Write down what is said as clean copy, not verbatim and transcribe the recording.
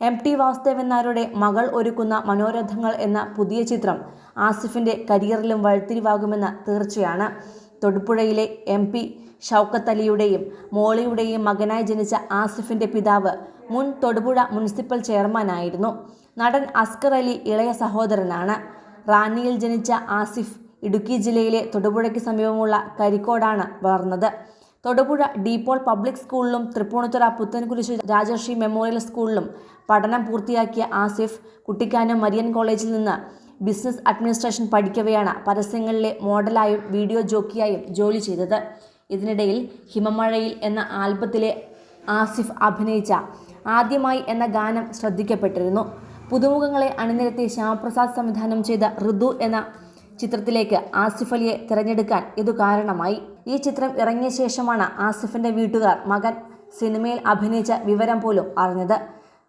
MT Vasudevan നായരുടെ മകൾ ഒരുക്കുന്ന മനോരഥങ്ങൾ എന്ന പുതിയ ചിത്രം ആസിഫിന്റെ കരിയറിലും വഴിത്തിരിവാകുമെന്ന് തീർച്ചയാണ്. തൊടുപുഴയിലെ MP ഷൗക്കത്ത് അലിയുടെയും മോളിയുടെയും മകനായി ജനിച്ച ആസിഫിന്റെ പിതാവ് മുൻ തൊടുപുഴ മുനിസിപ്പൽ ചെയർമാനായിരുന്നു. നടൻ അസ്കർ അലി ഇളയ സഹോദരനാണ്. റാന്നിയിൽ ജനിച്ച ആസിഫ് ഇടുക്കി ജില്ലയിലെ തൊടുപുഴയ്ക്ക് സമീപമുള്ള കരിക്കോടാണ് വളർന്നത്. തൊടുപുഴ ഡീപോൾ പബ്ലിക് സ്കൂളിലും തൃപ്പൂണിത്തുറ പുത്തൻകുരിശ് രാജർഷി മെമ്മോറിയൽ സ്കൂളിലും പഠനം പൂർത്തിയാക്കിയ ആസിഫ് കുട്ടിക്കാനം മരിയൻ കോളേജിൽ നിന്ന് ബിസിനസ് അഡ്മിനിസ്ട്രേഷൻ പഠിക്കവെയാണ് പരസ്യങ്ങളിലെ മോഡലായും വീഡിയോ ജോക്കിയായും ജോലി ചെയ്തത്. ഇതിനിടയിൽ ഹിമമഴയിൽ എന്ന ആൽബത്തിലെ ആസിഫ് അഭിനയിച്ച ആദ്യമായി എന്ന ഗാനം ശ്രദ്ധിക്കപ്പെട്ടിരുന്നു. പുതുമുഖങ്ങളെ അണിനിരത്തി ശ്യാമപ്രസാദ് സംവിധാനം ചെയ്ത ഋതു എന്ന ചിത്രത്തിലേക്ക് ആസിഫ് അലിയെ തിരഞ്ഞെടുക്കാൻ ഇതു കാരണമായി. ഈ ചിത്രം ഇറങ്ങിയ ശേഷമാണ് ആസിഫിന്റെ വീട്ടുകാർ മകൻ സിനിമയിൽ അഭിനയിച്ച വിവരം പോലും അറിഞ്ഞത്.